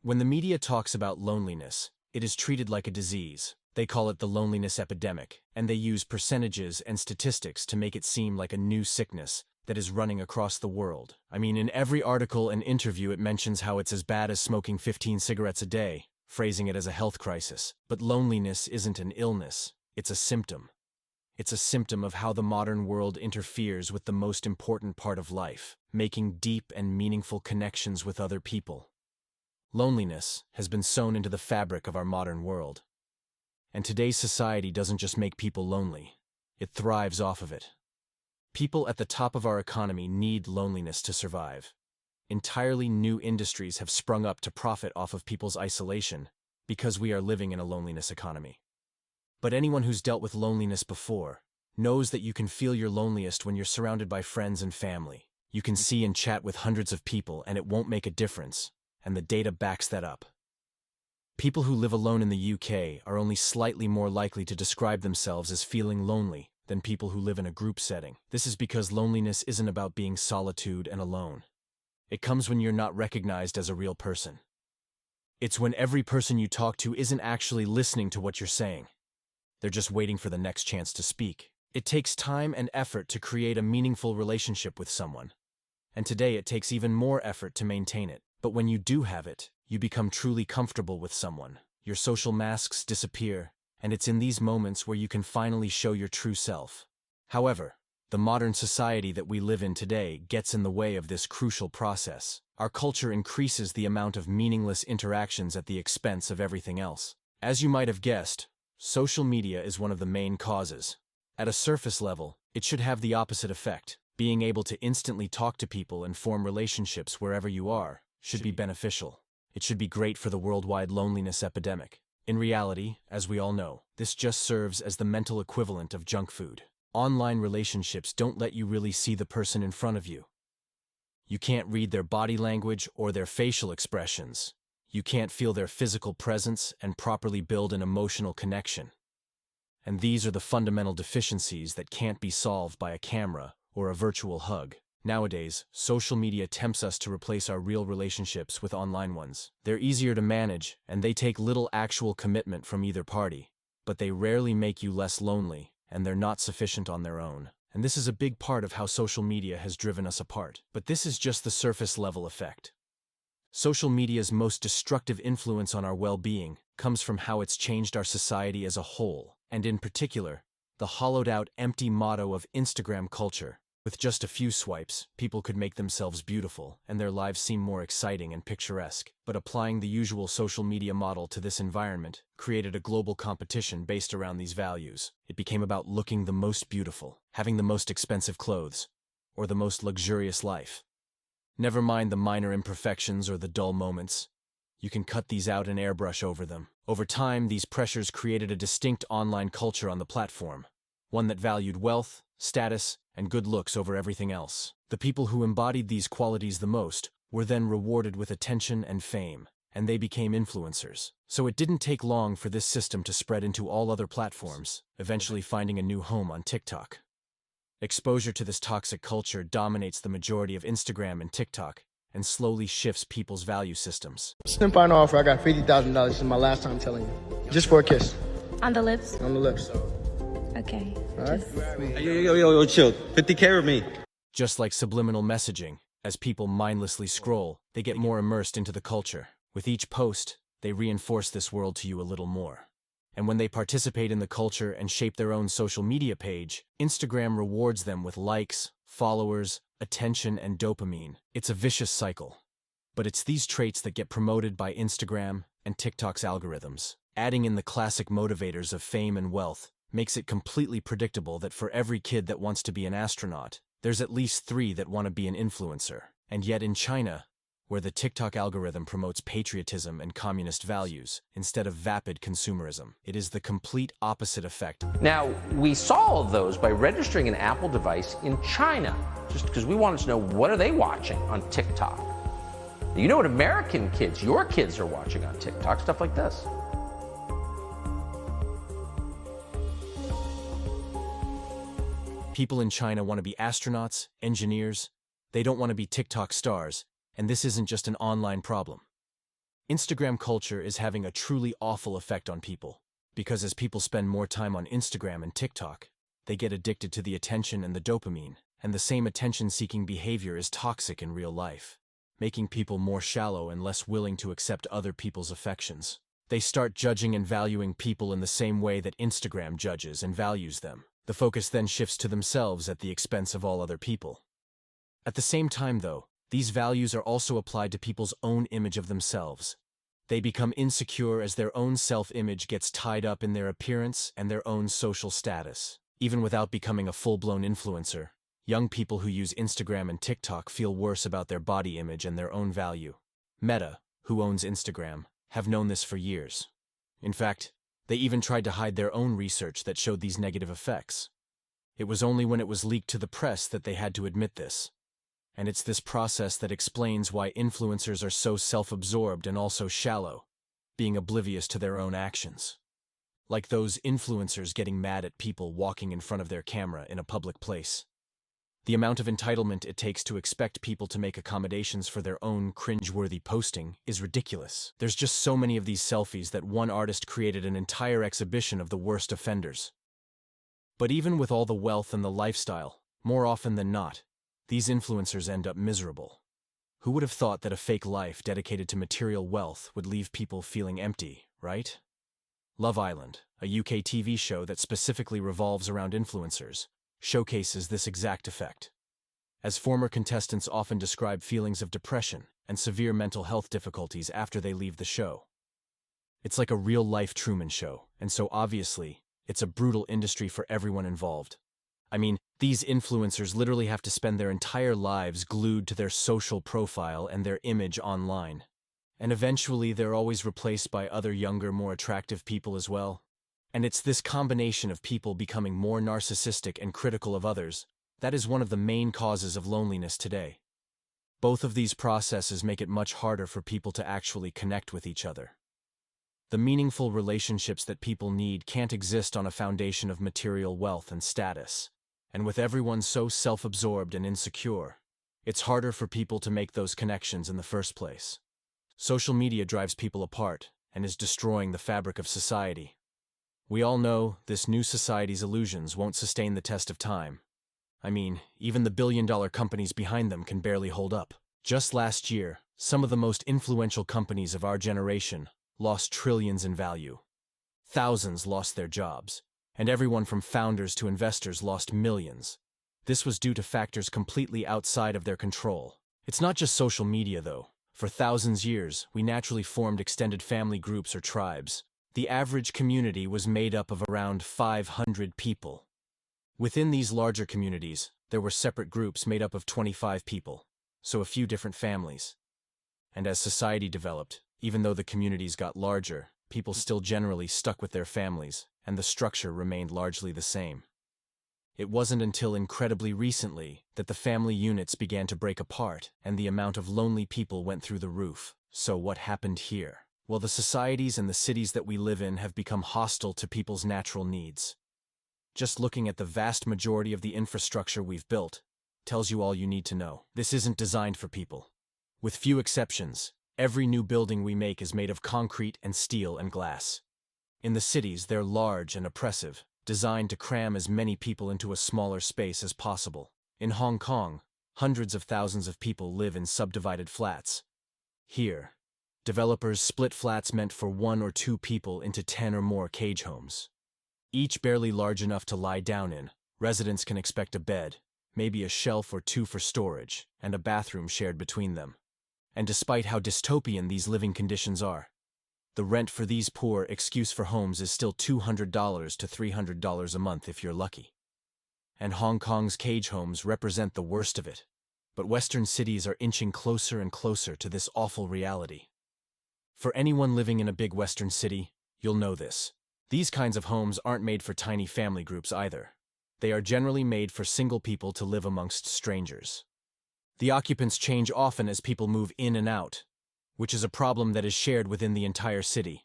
When the media talks about loneliness, it is treated like a disease. They call it the loneliness epidemic, and they use percentages and statistics to make it seem like a new sickness that is running across the world. I mean, in every article and interview it mentions how it's as bad as smoking 15 cigarettes a day, phrasing it as a health crisis. But loneliness isn't an illness, it's a symptom. It's a symptom of how the modern world interferes with the most important part of life, making deep and meaningful connections with other people. Loneliness has been sewn into the fabric of our modern world. And today's society doesn't just make people lonely, it thrives off of it. People at the top of our economy need loneliness to survive. Entirely new industries have sprung up to profit off of people's isolation because we are living in a loneliness economy. But anyone who's dealt with loneliness before knows that you can feel your loneliest when you're surrounded by friends and family. You can see and chat with hundreds of people and it won't make a difference, and the data backs that up. People who live alone in the UK are only slightly more likely to describe themselves as feeling lonely than people who live in a group setting. This is because loneliness isn't about being solitude and alone. It comes when you're not recognized as a real person. It's when every person you talk to isn't actually listening to what you're saying. They're just waiting for the next chance to speak. It takes time and effort to create a meaningful relationship with someone. And today it takes even more effort to maintain it. But when you do have it, you become truly comfortable with someone. Your social masks disappear, and it's in these moments where you can finally show your true self. However, the modern society that we live in today gets in the way of this crucial process. Our culture increases the amount of meaningless interactions at the expense of everything else. As you might have guessed, social media is one of the main causes. At a surface level, it should have the opposite effect. Being able to instantly talk to people and form relationships wherever you are should be beneficial. It should be great for the worldwide loneliness epidemic. In reality, as we all know, this just serves as the mental equivalent of junk food. Online relationships don't let you really see the person in front of you. You can't read their body language or their facial expressions. You can't feel their physical presence and properly build an emotional connection. And these are the fundamental deficiencies that can't be solved by a camera or a virtual hug. Nowadays, social media tempts us to replace our real relationships with online ones. They're easier to manage, and they take little actual commitment from either party, but they rarely make you less lonely, and they're not sufficient on their own. And this is a big part of how social media has driven us apart. But this is just the surface-level effect. Social media's most destructive influence on our well-being comes from how it's changed our society as a whole, and in particular, the hollowed-out, empty motto of Instagram culture. With just a few swipes, people could make themselves beautiful, and their lives seem more exciting and picturesque. But applying the usual social media model to this environment created a global competition based around these values. It became about looking the most beautiful, having the most expensive clothes, or the most luxurious life. Never mind the minor imperfections or the dull moments. You can cut these out and airbrush over them. Over time, these pressures created a distinct online culture on the platform, one that valued wealth, status, and good looks over everything else. The people who embodied these qualities the most were then rewarded with attention and fame, and they became influencers. So it didn't take long for this system to spread into all other platforms, eventually finding a new home on TikTok. Exposure to this toxic culture dominates the majority of Instagram and TikTok, and slowly shifts people's value systems. Simp on offer, I got $50,000. This is my last time telling you. Just for a kiss. On the lips? On the lips. Okay. All right? Yo, chill. 50K with me. Just like subliminal messaging, as people mindlessly scroll, they get more immersed into the culture. With each post, they reinforce this world to you a little more. And when they participate in the culture and shape their own social media page, Instagram rewards them with likes, followers, attention, and dopamine. It's a vicious cycle. But it's these traits that get promoted by Instagram and TikTok's algorithms. Adding in the classic motivators of fame and wealth makes it completely predictable that for every kid that wants to be an astronaut, there's at least 3 that want to be an influencer. And yet in China, where the TikTok algorithm promotes patriotism and communist values instead of vapid consumerism, it is the complete opposite effect. Now, we saw all of those by registering an Apple device in China, just because we wanted to know what are they watching on TikTok. You know what American kids, your kids are watching on TikTok, stuff like this. People in China want to be astronauts, engineers. They don't want to be TikTok stars, and this isn't just an online problem. Instagram culture is having a truly awful effect on people, because as people spend more time on Instagram and TikTok, they get addicted to the attention and the dopamine, and the same attention-seeking behavior is toxic in real life, making people more shallow and less willing to accept other people's affections. They start judging and valuing people in the same way that Instagram judges and values them. The focus then shifts to themselves at the expense of all other people. At the same time, though, these values are also applied to people's own image of themselves. They become insecure as their own self-image gets tied up in their appearance and their own social status. Even without becoming a full-blown influencer, young people who use Instagram and TikTok feel worse about their body image and their own value. Meta, who owns Instagram, have known this for years. In fact, they even tried to hide their own research that showed these negative effects. It was only when it was leaked to the press that they had to admit this. And it's this process that explains why influencers are so self-absorbed and also shallow, being oblivious to their own actions. Like those influencers getting mad at people walking in front of their camera in a public place. The amount of entitlement it takes to expect people to make accommodations for their own cringe-worthy posting is ridiculous. There's just so many of these selfies that one artist created an entire exhibition of the worst offenders. But even with all the wealth and the lifestyle, more often than not, these influencers end up miserable. Who would have thought that a fake life dedicated to material wealth would leave people feeling empty, right? Love Island, a UK TV show that specifically revolves around influencers, showcases this exact effect. As former contestants often describe feelings of depression and severe mental health difficulties after they leave the show. It's like a real-life Truman Show, and so obviously, it's a brutal industry for everyone involved. I mean, these influencers literally have to spend their entire lives glued to their social profile and their image online. And eventually they're always replaced by other younger, more attractive people as well. And it's this combination of people becoming more narcissistic and critical of others that is one of the main causes of loneliness today. Both of these processes make it much harder for people to actually connect with each other. The meaningful relationships that people need can't exist on a foundation of material wealth and status. And with everyone so self-absorbed and insecure, it's harder for people to make those connections in the first place. Social media drives people apart and is destroying the fabric of society. We all know this new society's illusions won't sustain the test of time. I mean, even the billion-dollar companies behind them can barely hold up. Just last year, some of the most influential companies of our generation lost trillions in value. Thousands lost their jobs, and everyone from founders to investors lost millions. This was due to factors completely outside of their control. It's not just social media, though. For thousands of years, we naturally formed extended family groups or tribes. The average community was made up of around 500 people. Within these larger communities, there were separate groups made up of 25 people, so a few different families. And as society developed, even though the communities got larger, people still generally stuck with their families, and the structure remained largely the same. It wasn't until incredibly recently that the family units began to break apart and the amount of lonely people went through the roof. So what happened here? Well, the societies and the cities that we live in have become hostile to people's natural needs. Just looking at the vast majority of the infrastructure we've built tells you all you need to know. This isn't designed for people. With few exceptions, every new building we make is made of concrete and steel and glass. In the cities, they're large and oppressive, designed to cram as many people into a smaller space as possible. In Hong Kong, hundreds of thousands of people live in subdivided flats. Here, developers split flats meant for 1 or 2 people into 10 or more cage homes. Each barely large enough to lie down in, residents can expect a bed, maybe a shelf or 2 for storage, and a bathroom shared between them. And despite how dystopian these living conditions are, the rent for these poor excuse for homes is still $200 to $300 a month if you're lucky. And Hong Kong's cage homes represent the worst of it. But Western cities are inching closer and closer to this awful reality. For anyone living in a big Western city, you'll know this. These kinds of homes aren't made for tiny family groups either. They are generally made for single people to live amongst strangers. The occupants change often as people move in and out, which is a problem that is shared within the entire city.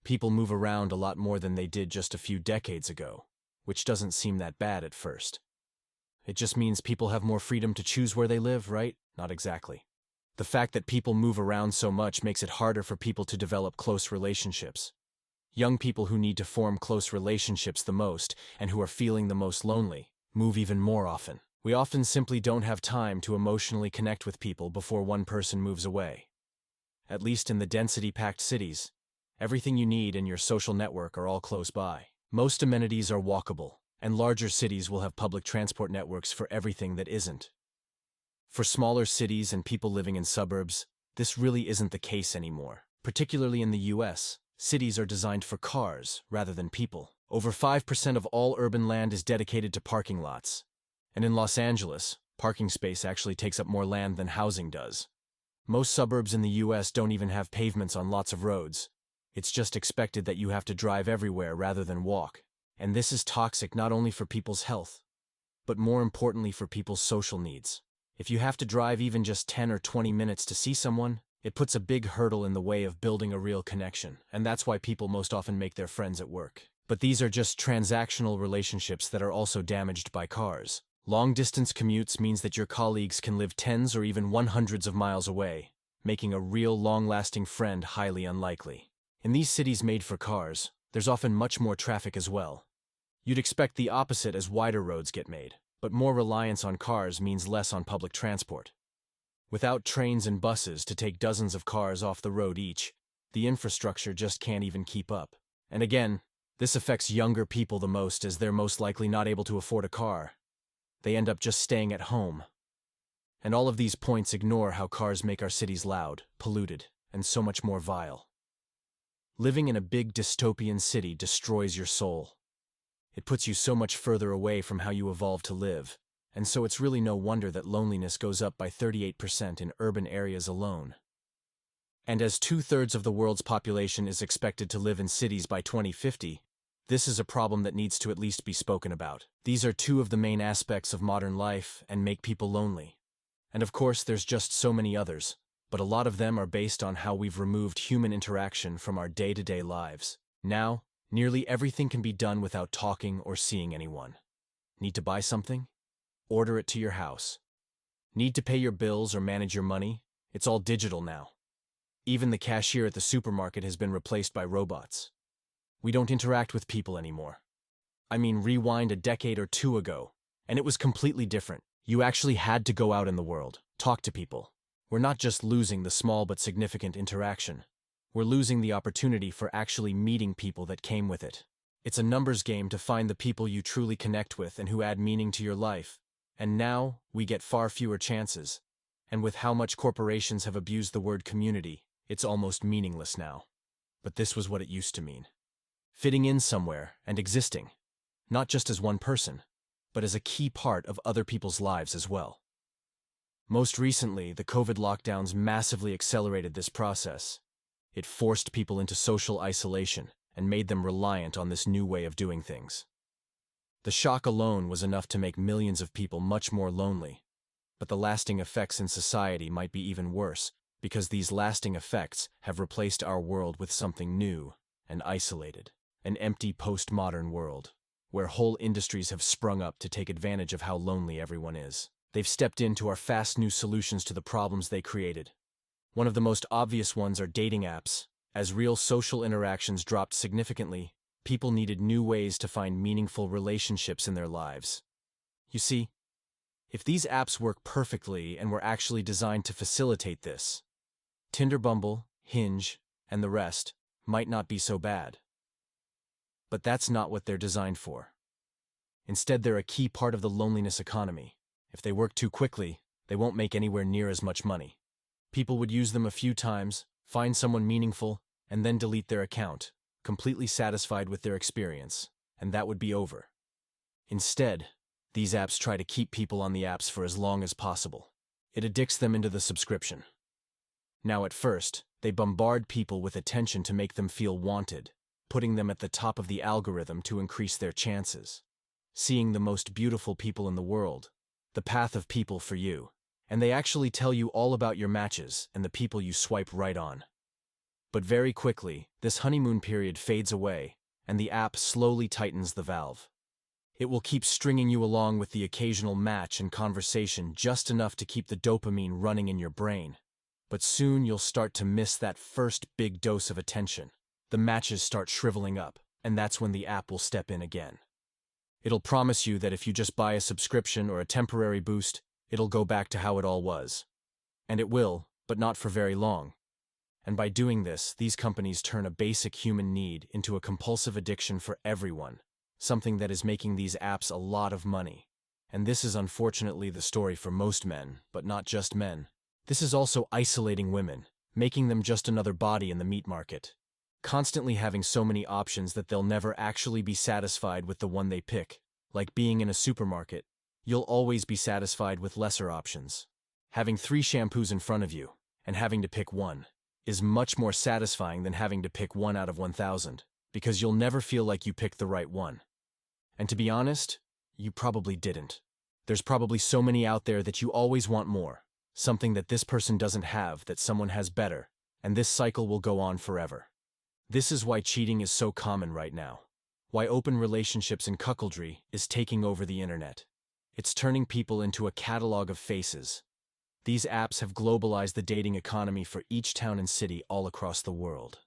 People move around a lot more than they did just a few decades ago, which doesn't seem that bad at first. It just means people have more freedom to choose where they live, right? Not exactly. The fact that people move around so much makes it harder for people to develop close relationships. Young people who need to form close relationships the most and who are feeling the most lonely move even more often. We often simply don't have time to emotionally connect with people before one person moves away. At least in the density-packed cities, everything you need in your social network are all close by. Most amenities are walkable, and larger cities will have public transport networks for everything that isn't. For smaller cities and people living in suburbs, this really isn't the case anymore. Particularly in the US, cities are designed for cars rather than people. Over 5% of all urban land is dedicated to parking lots. And in Los Angeles, parking space actually takes up more land than housing does. Most suburbs in the US don't even have pavements on lots of roads. It's just expected that you have to drive everywhere rather than walk. And this is toxic not only for people's health, but more importantly for people's social needs. If you have to drive even just 10 or 20 minutes to see someone, it puts a big hurdle in the way of building a real connection, and that's why people most often make their friends at work. But these are just transactional relationships that are also damaged by cars. Long-distance commutes means that your colleagues can live tens or even 100s of miles away, making a real long-lasting friend highly unlikely. In these cities made for cars, there's often much more traffic as well. You'd expect the opposite as wider roads get made, but more reliance on cars means less on public transport. Without trains and buses to take dozens of cars off the road each, the infrastructure just can't even keep up. And again, this affects younger people the most as they're most likely not able to afford a car. They end up just staying at home. And all of these points ignore how cars make our cities loud, polluted, and so much more vile. Living in a big dystopian city destroys your soul. It puts you so much further away from how you evolved to live, and so it's really no wonder that loneliness goes up by 38% in urban areas alone. And as 2/3 of the world's population is expected to live in cities by 2050, this is a problem that needs to at least be spoken about. These are two of the main aspects of modern life and make people lonely. And of course, there's just so many others, but a lot of them are based on how we've removed human interaction from our day-to-day lives. Now, nearly everything can be done without talking or seeing anyone. Need to buy something? Order it to your house. Need to pay your bills or manage your money? It's all digital now. Even the cashier at the supermarket has been replaced by robots. We don't interact with people anymore. I mean, rewind a decade or two ago, and it was completely different. You actually had to go out in the world, talk to people. We're not just losing the small but significant interaction. We're losing the opportunity for actually meeting people that came with it. It's a numbers game to find the people you truly connect with and who add meaning to your life. And now, we get far fewer chances. And with how much corporations have abused the word community, it's almost meaningless now. But this was what it used to mean. Fitting in somewhere and existing, not just as one person, but as a key part of other people's lives as well. Most recently, the COVID lockdowns massively accelerated this process. It forced people into social isolation and made them reliant on this new way of doing things. The shock alone was enough to make millions of people much more lonely, but the lasting effects in society might be even worse because these lasting effects have replaced our world with something new and isolated, an empty postmodern world, where whole industries have sprung up to take advantage of how lonely everyone is. They've stepped into our fast new solutions to the problems they created. One of the most obvious ones are dating apps. As real social interactions dropped significantly, people needed new ways to find meaningful relationships in their lives. You see, if these apps work perfectly and were actually designed to facilitate this, Tinder, Bumble, Hinge, and the rest might not be so bad. But that's not what they're designed for. Instead, they're a key part of the loneliness economy. If they work too quickly, they won't make anywhere near as much money. People would use them a few times, find someone meaningful, and then delete their account, completely satisfied with their experience, and that would be over. Instead, these apps try to keep people on the apps for as long as possible. It addicts them into the subscription. Now at first, they bombard people with attention to make them feel wanted, putting them at the top of the algorithm to increase their chances. Seeing the most beautiful people in the world, the path of people for you, and they actually tell you all about your matches and the people you swipe right on. But very quickly, this honeymoon period fades away, and the app slowly tightens the valve. It will keep stringing you along with the occasional match and conversation just enough to keep the dopamine running in your brain. But soon you'll start to miss that first big dose of attention. The matches start shriveling up, and that's when the app will step in again. It'll promise you that if you just buy a subscription or a temporary boost, it'll go back to how it all was. And it will, but not for very long. And by doing this, these companies turn a basic human need into a compulsive addiction for everyone, something that is making these apps a lot of money. And this is unfortunately the story for most men, but not just men. This is also isolating women, making them just another body in the meat market, constantly having so many options that they'll never actually be satisfied with the one they pick. Like being in a supermarket, you'll always be satisfied with lesser options. Having 3 shampoos in front of you, and having to pick one, is much more satisfying than having to pick one out of 1,000, because you'll never feel like you picked the right one. And to be honest, you probably didn't. There's probably so many out there that you always want more, something that this person doesn't have that someone has better, and this cycle will go on forever. This is why cheating is so common right now. Why open relationships and cuckoldry is taking over the internet. It's turning people into a catalog of faces. These apps have globalized the dating economy for each town and city all across the world.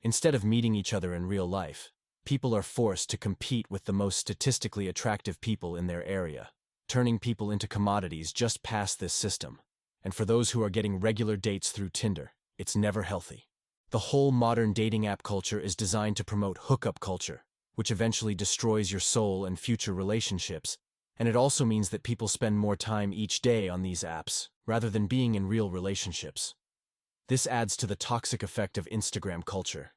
Instead of meeting each other in real life, people are forced to compete with the most statistically attractive people in their area, turning people into commodities just past this system. And for those who are getting regular dates through Tinder, it's never healthy. The whole modern dating app culture is designed to promote hookup culture, which eventually destroys your soul and future relationships, and it also means that people spend more time each day on these apps, rather than being in real relationships. This adds to the toxic effect of Instagram culture.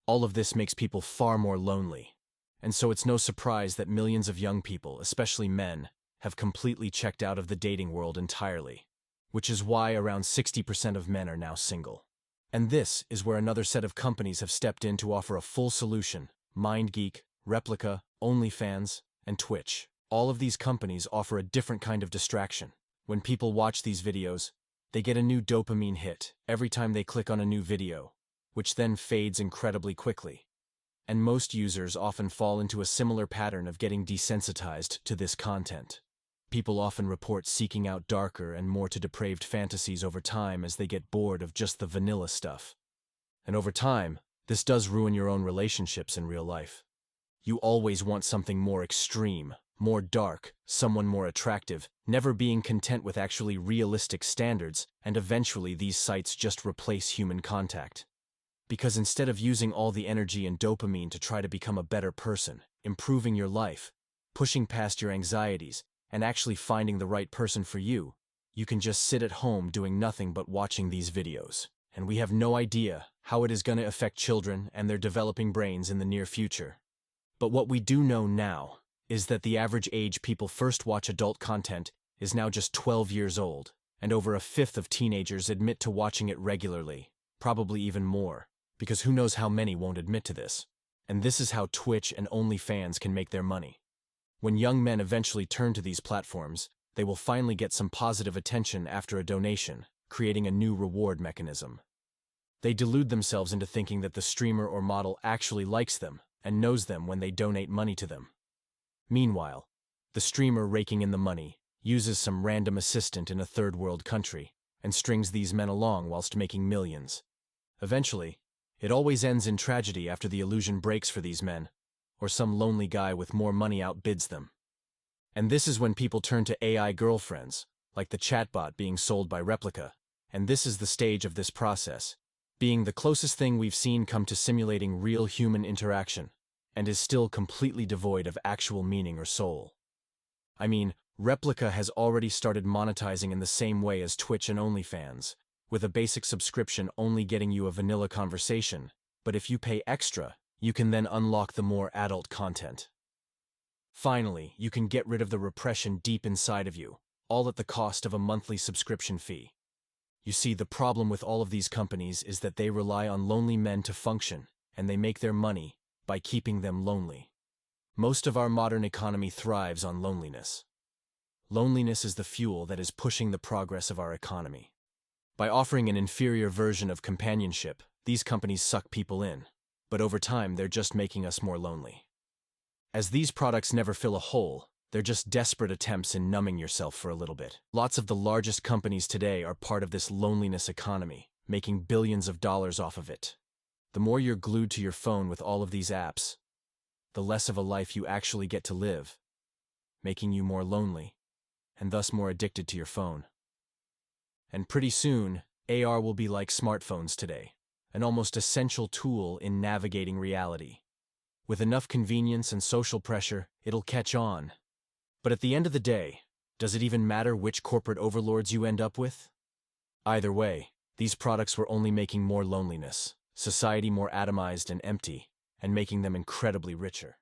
All of this makes people far more lonely, and so it's no surprise that millions of young people, especially men, have completely checked out of the dating world entirely, which is why around 60% of men are now single. And this is where another set of companies have stepped in to offer a full solution: MindGeek, Replica, OnlyFans, and Twitch. All of these companies offer a different kind of distraction. When people watch these videos, they get a new dopamine hit every time they click on a new video, which then fades incredibly quickly. And most users often fall into a similar pattern of getting desensitized to this content. People often report seeking out darker and more depraved fantasies over time as they get bored of just the vanilla stuff. And over time, this does ruin your own relationships in real life. You always want something more extreme, more dark, someone more attractive, never being content with actually realistic standards, and eventually these sites just replace human contact. Because instead of using all the energy and dopamine to try to become a better person, improving your life, pushing past your anxieties, and actually finding the right person for you, you can just sit at home doing nothing but watching these videos. And we have no idea how it is going to affect children and their developing brains in the near future. But what we do know now is that the average age people first watch adult content is now just 12 years old, and over a fifth of teenagers admit to watching it regularly, probably even more, because who knows how many won't admit to this. And this is how Twitch and OnlyFans can make their money. When young men eventually turn to these platforms, they will finally get some positive attention after a donation, creating a new reward mechanism. They delude themselves into thinking that the streamer or model actually likes them and knows them when they donate money to them. Meanwhile, the streamer raking in the money uses some random assistant in a third world country and strings these men along whilst making millions. Eventually, it always ends in tragedy after the illusion breaks for these men, or some lonely guy with more money outbids them. And this is when people turn to AI girlfriends, like the chatbot being sold by Replica, and this is the stage of this process, being the closest thing we've seen come to simulating real human interaction, and is still completely devoid of actual meaning or soul. I mean, Replica has already started monetizing in the same way as Twitch and OnlyFans, with a basic subscription only getting you a vanilla conversation, but if you pay extra, you can then unlock the more adult content. Finally, you can get rid of the repression deep inside of you, all at the cost of a monthly subscription fee. You see, the problem with all of these companies is that they rely on lonely men to function, and they make their money by keeping them lonely. Most of our modern economy thrives on loneliness. Loneliness is the fuel that is pushing the progress of our economy. By offering an inferior version of companionship, these companies suck people in, but over time they're just making us more lonely. As these products never fill a hole, They're just desperate attempts in numbing yourself for a little bit. Lots of the largest companies today are part of this loneliness economy, making billions of dollars off of it. The more you're glued to your phone with all of these apps, the less of a life you actually get to live, making you more lonely, and thus more addicted to your phone. And pretty soon, AR will be like smartphones today, an almost essential tool in navigating reality. With enough convenience and social pressure, it'll catch on. But at the end of the day, does it even matter which corporate overlords you end up with? Either way, these products were only making more loneliness, society more atomized and empty, and making them incredibly richer.